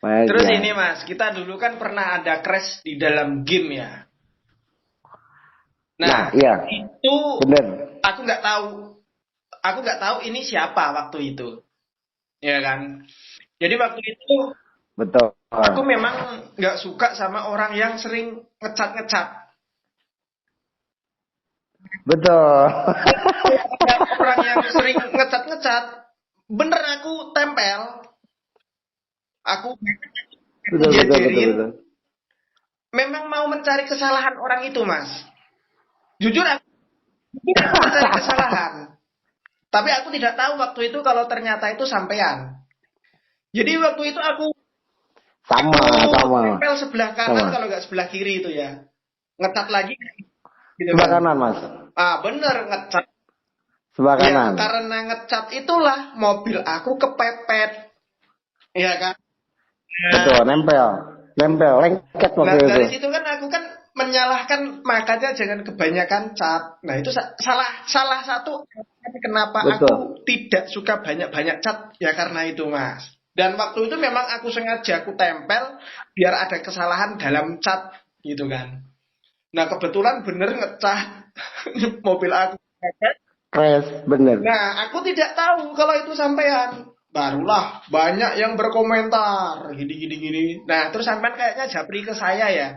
Terus Aja. ini Mas, kita dulu kan pernah ada crash di dalam game ya. Nah, Nah, iya, itu bener. aku nggak tahu, aku nggak tahu ini siapa waktu itu, ya kan? Jadi waktu itu Betul. aku memang nggak suka sama orang yang sering ngecat-ngecat. Betul. Ada orang yang sering ngecat-ngecat, bener aku tempel, aku Betul, betul, betul, jajarin, betul. memang mau mencari kesalahan orang itu, Mas. Jujur aku mencari kesalahan, tapi aku tidak tahu waktu itu kalau ternyata itu sampean. Jadi waktu itu aku Sama, sama, tempel sebelah kanan sama. kalau nggak sebelah kiri itu ya, ngecat lagi gitu Sebelah kan. kanan, Mas. Ah bener ngecat. Sebelah Ya kanan. karena ngecat itulah mobil aku kepepet, ya kan. Betul, nempel. Nempel, lengket waktu Nah itu. dari situ kan aku kan menyalahkan, makanya jangan kebanyakan cat. Nah itu salah salah satu kenapa Betul. aku tidak suka banyak-banyak cat ya karena itu Mas. Dan waktu itu memang aku sengaja aku tempel biar ada kesalahan dalam cat gitu kan. Nah kebetulan bener ngecat mobil aku. Crash, bener. Nah aku tidak tahu kalau itu sampean. Barulah banyak yang berkomentar gini gini gini. Nah terus sampean kayaknya japri ke saya ya.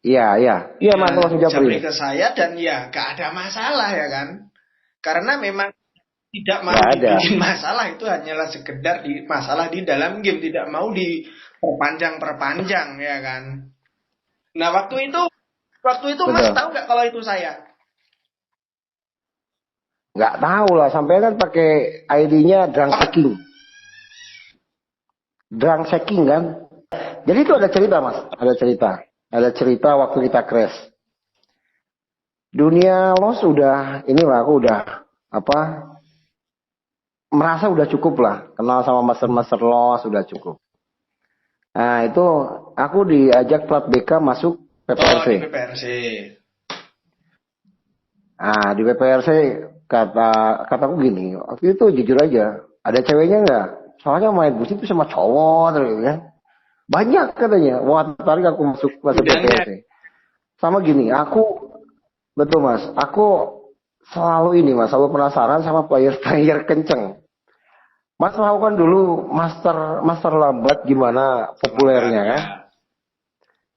Iya, iya. Iya, Mas, Ya, langsung japri. japri ke saya dan ya gak ada masalah ya kan. Karena memang tidak mau Nggak ada. dibikin masalah, itu hanyalah sekedar di masalah di dalam game, tidak mau diperpanjang-perpanjang ya kan. Nah waktu itu Mas Betul. tahu nggak kalau itu saya? Nggak tahu lah, sampai kan pakai ID-nya drunk Apa? checking. Drunk checking kan. Jadi itu ada cerita, Mas. Ada cerita. Ada cerita waktu kita crash. Dunia los udah, inilah aku udah, apa, merasa udah cukup lah. Kenal sama master-master los udah cukup. Nah itu aku diajak plat BK masuk Oh PPRC. di PPRC. Nah di PPRC kataku gini, waktu itu jujur aja, ada ceweknya nggak? Soalnya main bus itu sama cowok terus kan. Banyak katanya. Wah tertarik aku masuk masuk Udannya. PPRC. Sama gini, aku betul Mas, aku selalu ini Mas, selalu penasaran sama player-player kenceng. Mas tahu kan dulu master master lambat gimana Lambat populernya kan? ya.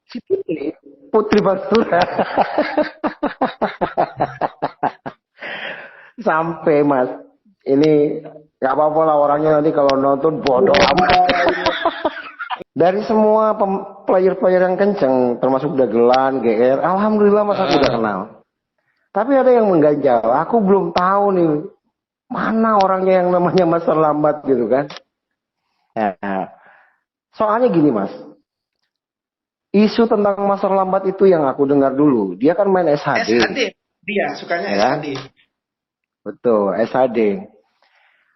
Si Putri Basura. Sampai Mas, ini nggak apa-apa lah orangnya nanti kalau nonton bodoh amat. Dari semua player-player yang kenceng, termasuk Dagelan, GR, alhamdulillah Mas aku udah kenal. Tapi ada yang mengganjal, aku belum tahu nih mana orangnya yang namanya Mas terlambat gitu kan. Nah, soalnya gini Mas, isu tentang Mas terlambat itu yang aku dengar dulu, dia kan main SHD, SHD. Dia sukanya ya kan? SHD. Betul, SHD.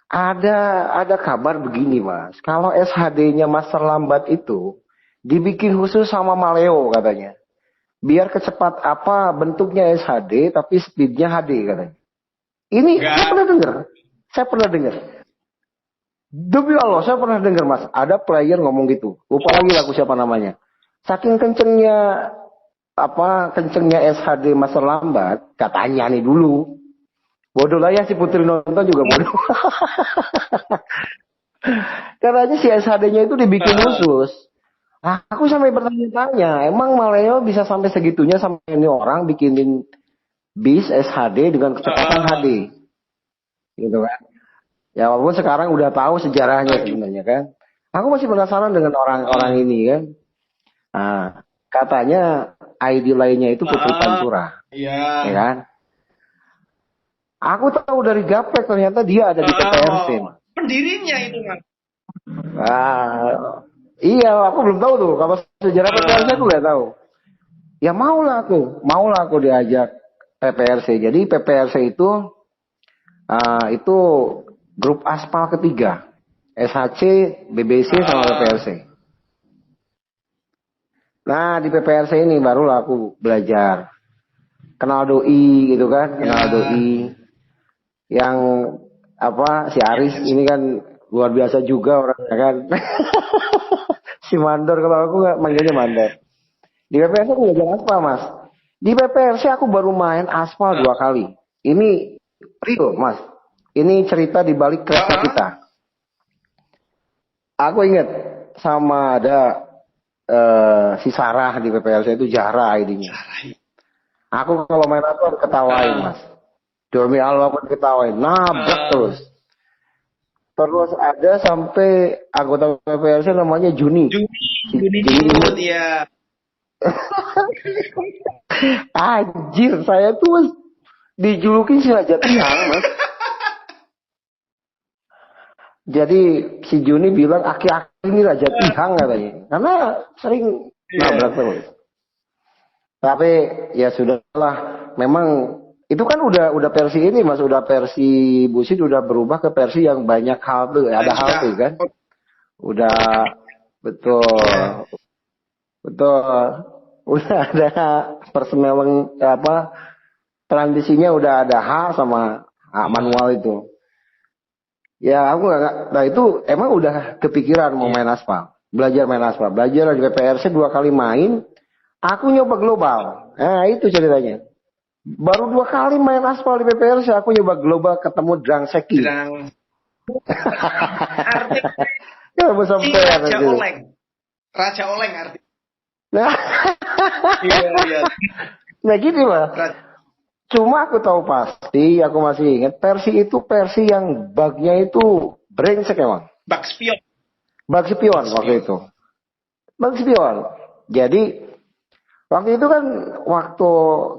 Ada kabar begini Mas, kalau SHD-nya Mas terlambat itu dibikin khusus sama Maleo katanya. Biar kecepat apa bentuknya SHD tapi speednya HD katanya. Ini saya Enggak. pernah dengar. Saya pernah dengar. Demi Allah, saya pernah dengar Mas. Ada player ngomong gitu. Lupa lagi aku siapa namanya. Saking kencengnya kencengnya SHD Mas lambat, katanya nih dulu. Bodoh lah ya si Putri nonton juga bodoh. Katanya si SHD-nya itu dibikin khusus. Nah, aku sampai bertanya-tanya, emang Maleo bisa sampai segitunya sampai ini orang bikinin bis SHD dengan kecepatan HD, gitu kan? Ya walaupun sekarang udah tahu sejarahnya sebenarnya kan. Aku masih penasaran dengan orang-orang ini kan. Nah, katanya ID lainnya itu Putri Pantura, Iya. ya kan? Aku tahu dari Gaplek ternyata dia ada di PPRC. Pendirinya itu Mas. Ah, iya, aku belum tahu tuh. Kalau sejarah PPRC aku nggak tahu. Ya maulah aku diajak PPRC. Jadi PPRC itu grup aspal ketiga, SHC, BBC sama PPRC. Nah di PPRC ini barulah aku belajar kenal doi gitu kan, kenal doi yang si Aris ini kan luar biasa juga orangnya kan. Si Mandor, kalau aku nggak manggilnya Mandor. Di PPRC aku belajar aspal mas. Di PPRC aku baru main aspal 2 kali. Ini real mas. Ini cerita di balik kereta kita. Aku ingat sama ada si Sarah di PPRC itu Jara ID-nya. Aku kalau main aspal ketawain mas. Demi Allah aku ketawain. Nabrak terus. Terus ada sampai anggota PPRC namanya Juni. Juni Imut ya. Anjir, saya tuh mas dijulukin si Raja Tiang mas. Jadi si Juni bilang aki-aki ini Raja Tiang katanya. Karena sering nabrak terus. Tapi ya sudahlah. Memang itu kan udah versi ini mas, udah versi Busit udah berubah ke versi yang banyak halte, ada halte kan. Udah betul. Udah ada personnel transisinya udah ada H sama manual itu. Ya aku nggak, nah itu emang udah kepikiran mau main aspal, belajar di PPRC 2 kali main, aku nyoba global. Nah itu ceritanya. Baru 2 kali main aspal di PPRC, aku nyoba global ketemu Drang Seki. Ya sampai Raja Oleng arti. Nah, iya. Nah gitu lah. Cuma aku tahu pasti, aku masih ingat versi itu versi yang bugnya itu brengsek emang. Bug spion waktu itu. Bug spion. Jadi waktu itu kan waktu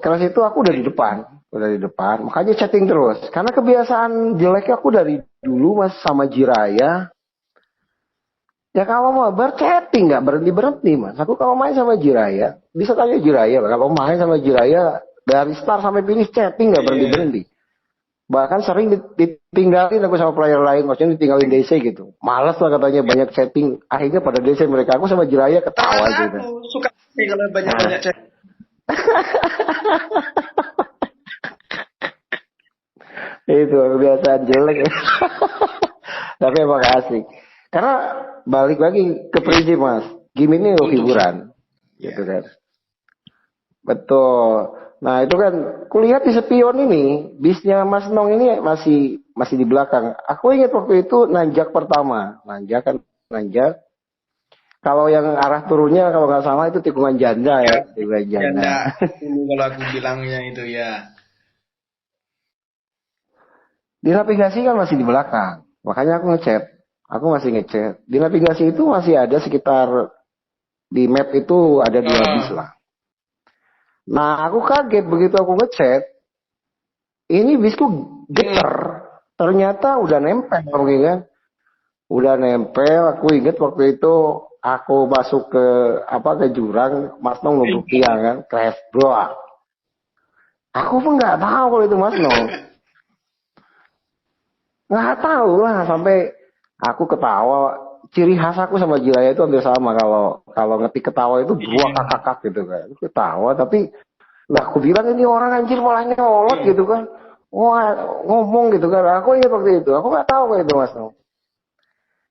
kelas itu aku udah di depan, makanya chatting terus. Karena kebiasaan jeleknya aku dari dulu mas sama Jiraya. Ya kalau mau berchatting nggak berhenti mas. Aku kalau main sama Jiraya, bisa tanya Jiraya. Kalau main sama Jiraya dari start sampai finish chatting nggak berhenti. Bahkan sering ditinggalin aku sama player lain, maksudnya ditinggalin DC gitu. Malas lah katanya banyak chatting. Akhirnya pada DC mereka, aku sama Jiraya ketawa gitu. Aku suka sih kalau banyak chatting. Itu kebiasaan jelek. Tapi emang asik. Karena balik lagi ke prinsip mas, game ini hiburan, gitu kan. Betul. Nah itu kan, kulihat di spion ini, bisnya Mas Nong ini masih di belakang. Aku ingat waktu itu nanjak pertama, nanjak. Kalau yang arah turunnya kalau nggak salah itu tikungan janda ya, tikungan janda. Kalau aku bilangnya itu ya. Di navigasi kan masih di belakang, makanya aku ngechat. Aku masih ngechat. Di navigasi itu masih ada sekitar di map itu ada 2 bis lah. Nah aku kaget begitu aku ngechat. Ini bisku geter. Ternyata udah nempel kan. Udah nempel. Aku inget waktu itu aku masuk ke jurang. Mas Nong ngebuk tiang kan. Crash bro. Aku pun nggak tahu kalau itu Mas Nong. Nggak tahu lah sampai aku ketawa. Ciri khas aku sama Jiraya itu hampir sama. Kalau ngetik ketawa itu 2 kakak gitu kan. Aku ketawa tapi lah aku bilang ini orang anjir malah nyolot gitu kan. Wah ngomong gitu kan. Aku ingat waktu itu. Aku nggak tahu kayak itu Mas Nong.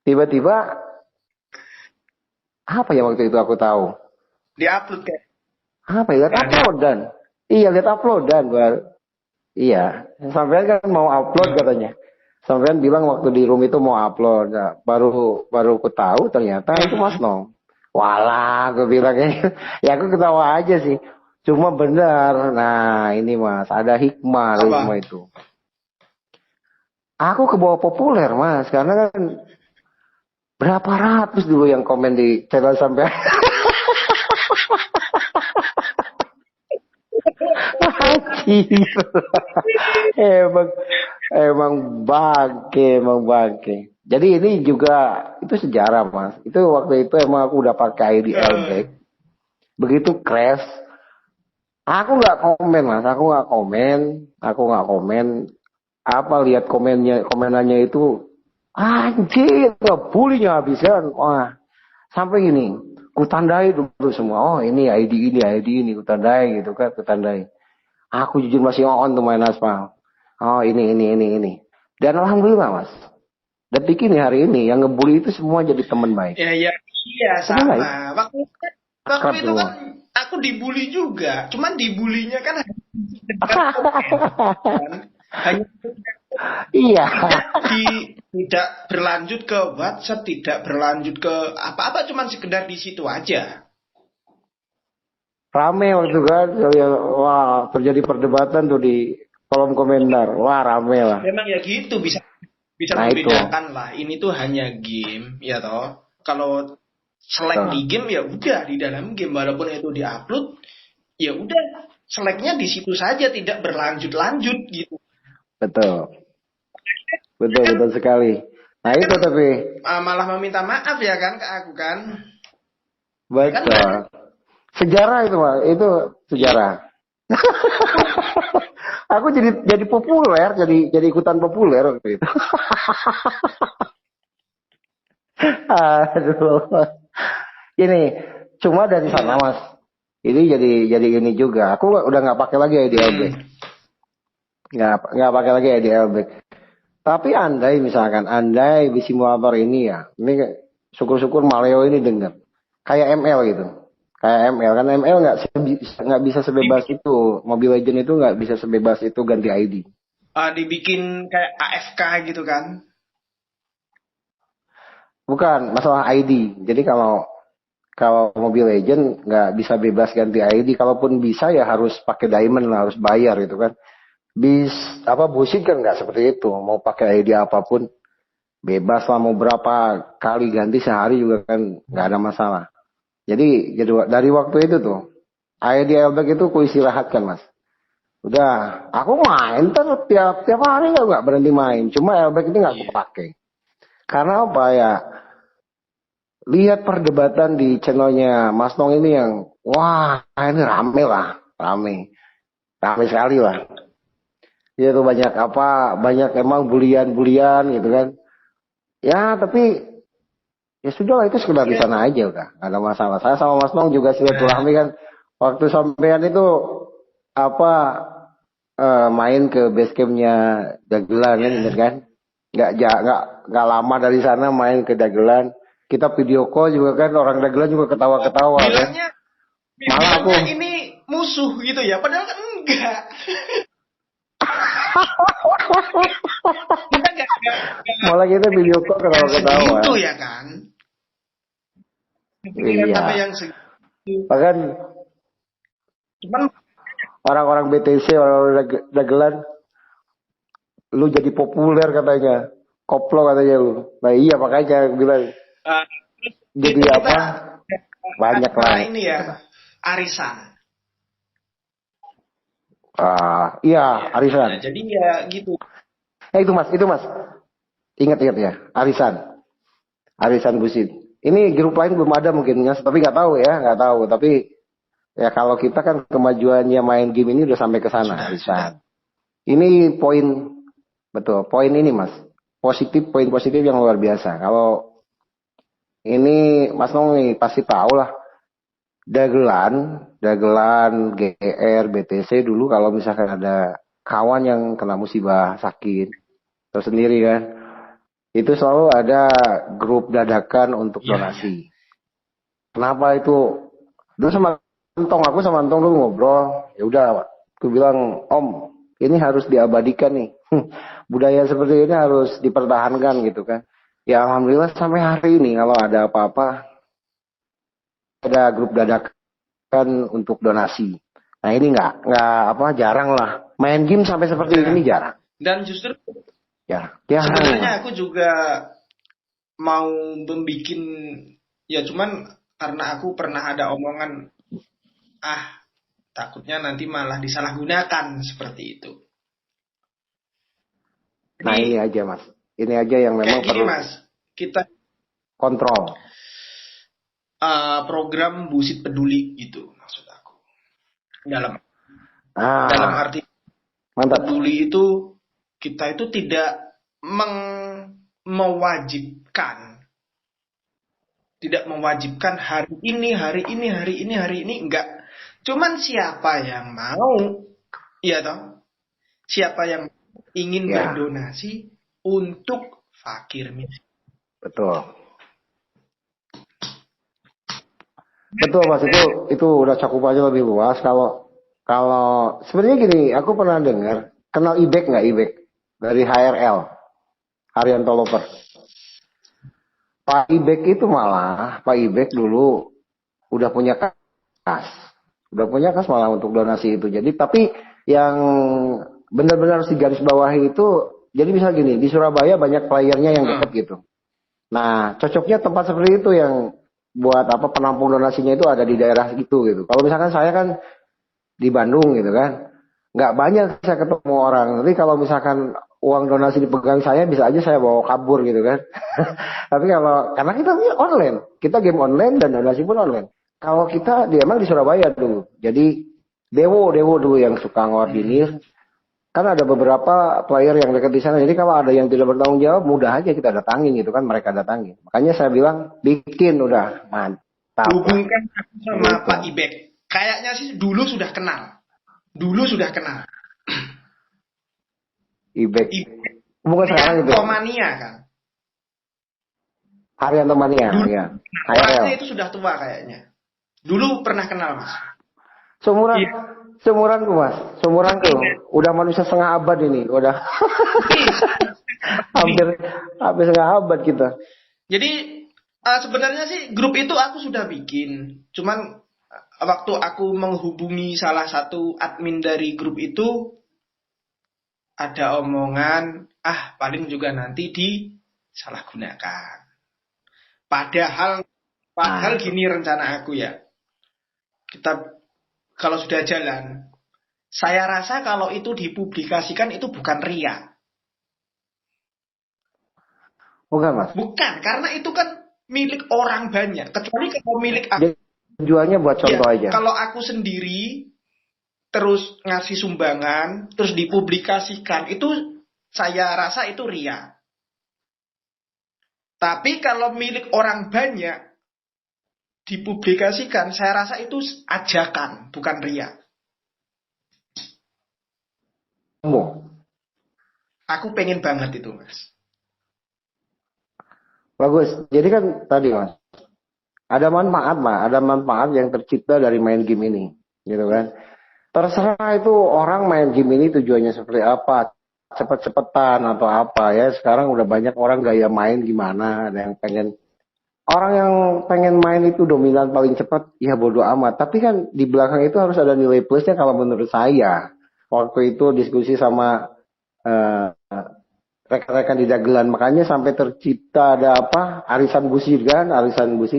Tiba-tiba apa ya waktu itu aku tahu. Di-upload kayak. Apa ya? Lihat uploadan baru. Iya. Sampean kan mau upload katanya. Sampean bilang waktu di room itu mau upload. Nah, baru aku tahu ternyata itu Mas Nong. Walah, aku bilangnya. Ya aku ketawa aja sih. Cuma benar. Nah, ini Mas, ada hikmah itu. Aku ke bawah populer, Mas, karena kan berapa ratus dulu yang komen di channel sampai. Emang bangke. Jadi ini juga itu sejarah mas. Itu waktu itu emang aku udah pakai IDL back. Begitu crash, aku nggak komen mas. Aku nggak komen. Apa lihat komenannya itu anjir, bulinya habis kan. Wah, sampai gini, ku tandai dulu semua. Oh ini ID ini, ku tandai gitu kan, ku tandai. Aku jujur masih on tuh main aspal. Oh ini. Dan alhamdulillah mas. detik ini hari ini yang ngebully itu semua jadi teman baik. Iya Teman baik. sama. Waktu Akrab itu semua. kan aku dibully juga. Cuman dibulinya kan hanya sekedar komen, kan. Hanya Iya. tidak berlanjut ke WhatsApp, tidak berlanjut ke apa-apa, cuman sekedar di situ aja. Rame waktu kan, wah terjadi perdebatan tuh di kolom komentar. Wah rame lah. Memang ya gitu, bisa bisa Nah itu. membedakan lah. Ini tuh hanya game, ya toh. Kalau selek di game ya udah di dalam game, walaupun itu diupload, ya udah seleknya di situ saja, tidak berlanjut-lanjut gitu. Betul. Betul sekali. Nah itu tapi Malah meminta maaf ya kan ke aku kan. Kan betul. banyak. Sejarah itu Pak, itu sejarah. Aku jadi populer, jadi ikutan populer waktu itu. Aduh. Ini cuma dari sana Mas. Ini jadi ini juga. Aku udah nggak pakai lagi IDLB. Nggak pakai lagi IDLB. Tapi misalkan di simulator ini ya, ini syukur-syukur Maleo ini dengar. Kayak ML gitu. Kayak ML kan ML nggak bisa sebebas itu. Mobile Legend itu nggak bisa sebebas itu ganti ID. Dibikin kayak AFK gitu kan? Bukan masalah ID. Jadi kalau Mobile Legend nggak bisa bebas ganti ID. Kalaupun bisa ya harus pakai diamond lah, harus bayar gitu kan. Bullshit kan nggak seperti itu. Mau pakai ID apapun bebas lah, mau berapa kali ganti sehari juga kan nggak ada masalah. Jadi dari waktu itu tuh ID Elbeck itu ku istirahatkan Mas. Udah, aku main tiap hari nggak berhenti main. Cuma Elbeck ini nggak aku pakai. Karena apa ya? Lihat perdebatan di channelnya Mas Nong ini yang wah ini rame sekali lah. Dia tuh banyak emang bulian gitu kan. Ya tapi ya sudah lah itu sekedar di sana aja udah nggak ada masalah. Saya sama Mas Nong juga silaturahmi kan. Waktu sampean itu main ke base campnya Dagelan kan. Nggak lama dari sana main ke Dagelan. Kita video call juga kan, orang Dagelan juga ketawa-ketawa kan. Malah aku ini musuh gitu ya, padahal kan enggak. Malah kita video call ketawa-ketawa. Itu ya kan. Iya. Yang bahkan cuman orang-orang BTC, orang-orang Dagelan, lu jadi populer katanya, koplo katanya lu. Nah iya makanya bilang jadi apa? Banyak lah. Ini ya arisan. Iya arisan. Ya, jadi ya gitu. Itu mas. Ingat ya, arisan busit. Ini grup lain belum ada mungkin, tapi nggak tahu. Tapi ya kalau kita kan kemajuannya main game ini udah sampai ke sana, arisan. Ini poin ini mas, poin positif yang luar biasa. Kalau ini Mas Nong nih pasti tahu lah, Dagelan, GR, BTC dulu kalau misalkan ada kawan yang kena musibah sakit atau sendiri kan, itu selalu ada grup dadakan untuk donasi. Kenapa itu? Dulu aku sama Antong dulu ngobrol, ya udah, aku bilang Om, ini harus diabadikan nih. Budaya seperti ini harus dipertahankan gitu kan. Ya alhamdulillah sampai hari ini kalau ada apa-apa ada grup dadakan untuk donasi. Nah ini nggak jarang lah. Main game sampai seperti ini jarang. Dan justru sebenarnya aku juga mau membikin ya, cuman karena aku pernah ada omongan takutnya nanti malah disalahgunakan seperti itu. Nah ini aja mas, ini aja yang memang perlu mas, kita kontrol. Program Busit Peduli itu maksud aku. Dalam arti mantap. Peduli itu kita itu tidak mewajibkan, hari ini enggak. Cuman siapa yang mau, iya toh? Siapa yang ingin berdonasi untuk Fakir miskin. Betul. Betul Mas, itu udah cakupannya lebih luas. Kalau kalau sebenarnya gini, aku pernah dengar, kenal Ibek nggak Ibek dari HRL, Haryanto Loper. Pak Ibek itu malah, Pak Ibek dulu udah punya kas, udah punya kas malah untuk donasi itu. Jadi tapi yang benar-benar harus digaris bawahi itu, jadi misal gini, di Surabaya banyak playernya yang deket gitu. Nah, cocoknya tempat seperti itu yang buat apa penampung donasinya itu ada di daerah itu gitu. Kalau misalkan saya kan di Bandung gitu kan, nggak banyak saya ketemu orang. Tapi kalau misalkan uang donasi dipegang saya, bisa aja saya bawa kabur gitu kan. Tapi kalau karena kita online, kita game online dan donasi pun online. Kalau kita emang di Surabaya dulu, jadi Dewo dulu yang suka ngordinir. Kan ada beberapa player yang dekat di sana. Jadi kalau ada yang tidak bertanggung jawab, mudah aja kita datangin gitu kan, mereka datangin. Makanya saya bilang bikin udah mantap. Hubungkan aku sama Pak Ibek. Kayaknya sih dulu sudah kenal. Ibek. Ibek Bukan sekarang itu. Komania kan. Haryanto Mania, Dulu, ya. orangnya itu sudah tua kayaknya. Dulu pernah kenal Mas. Seumuran, Iya. seumuranku Mas, seumuranku. Udah manusia setengah abad ini, udah. hampir setengah abad kita. Jadi sebenarnya sih grup itu aku sudah bikin. Cuman waktu aku menghubungi salah satu admin dari grup itu, ada omongan, paling juga nanti disalahgunakan. Padahal gini rencana aku ya. Kita kalau sudah jalan, saya rasa kalau itu dipublikasikan itu bukan ria. Bukan Mas. Bukan, karena itu kan milik orang banyak. Kecuali kalau milik aku. Tujuannya buat contoh aja. Kalau aku sendiri terus ngasih sumbangan, terus dipublikasikan, itu saya rasa itu ria. Tapi kalau milik orang banyak dipublikasikan, saya rasa itu ajakan, bukan ria. Aku pengen banget itu, Mas. Bagus. Jadi kan tadi Mas, ada manfaat yang tercipta dari main game ini, gitu kan. Terserah itu orang main game ini tujuannya seperti apa, cepet-cepetan atau apa ya. Sekarang udah banyak orang gaya main gimana, ada yang pengen main itu dominan paling cepat, ya bodo amat. Tapi kan di belakang itu harus ada nilai plusnya kalau menurut saya. Waktu itu diskusi sama rekan-rekan di dagelan, makanya sampai tercipta ada arisan busi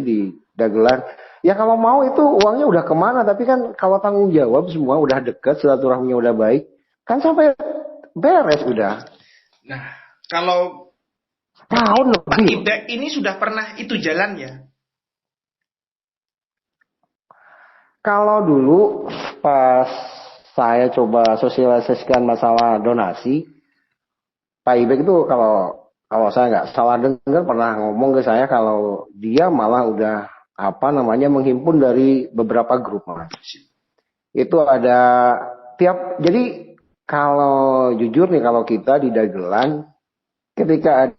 di dagelan. Ya kalau mau itu uangnya udah kemana, tapi kan kalau tanggung jawab semua udah deket, silaturahminya udah baik, kan sampai beres udah. Nah, kalau tahun Pak lebih. Ibek ini sudah pernah itu jalan ya? Kalau dulu pas saya coba sosialisasikan masalah donasi, Pak Ibek itu kalau saya nggak salah dengar pernah ngomong ke saya kalau dia malah udah menghimpun dari beberapa grup Mas. Itu ada jadi kalau jujur nih kalau kita di dagelan ketika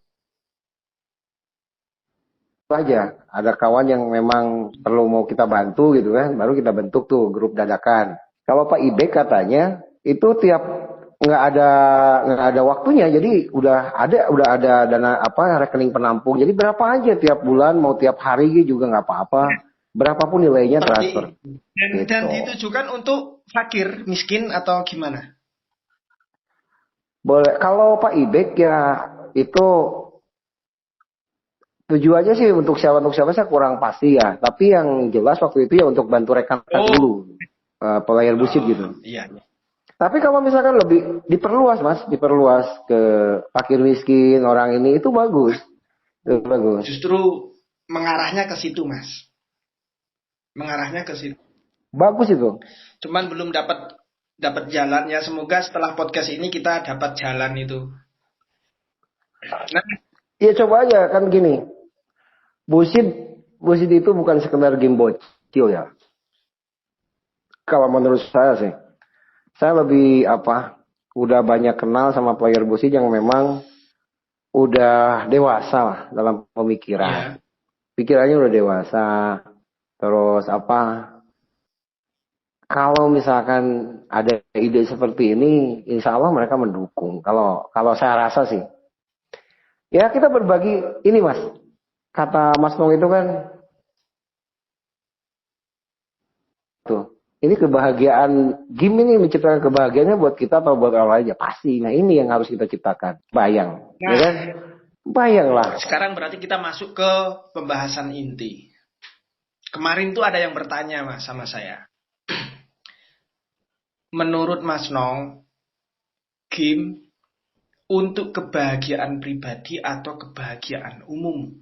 ada kawan yang memang perlu mau kita bantu gitu kan, baru kita bentuk tuh grup dadakan. Kalau Pak Ibek katanya itu tiap nggak ada waktunya, jadi udah ada dana rekening penampung, jadi berapa aja tiap bulan mau tiap hari juga nggak apa-apa, berapapun nilainya transfer. Dan ditujukan untuk fakir miskin atau gimana? Boleh. Kalau Pak Ibek ya itu tujuannya sih untuk siapa saya kurang pasti ya, tapi yang jelas waktu itu ya untuk bantu rekan-rekan dulu player busit gitu. Iya. Tapi kalau misalkan lebih diperluas Mas, ke fakir miskin orang ini itu bagus. Itu bagus. Justru mengarahnya ke situ Mas. Bagus itu. Cuman belum dapat jalan ya, semoga setelah podcast ini kita dapat jalan itu. Nah, ya coba aja kan gini. Busit itu bukan sekedar game bocil ya. Kalau menurut saya sih. Saya lebih udah banyak kenal sama player busit yang memang udah dewasa lah dalam pemikiran. Iya. Pikirannya udah dewasa. Terus apa? Kalau misalkan ada ide seperti ini, insya Allah mereka mendukung. Kalau saya rasa sih, ya kita berbagi ini mas. Kata Mas Nong itu kan, tuh, ini kebahagiaan game ini menciptakan kebahagiaannya buat kita atau buat orang lain ya pasti. Nah ini yang harus kita ciptakan. Bayang, ya kan? Nah, Bayanglah. sekarang berarti kita masuk ke pembahasan inti. Kemarin tuh ada yang bertanya mas sama saya. Menurut Mas Nong, game untuk kebahagiaan pribadi atau kebahagiaan umum?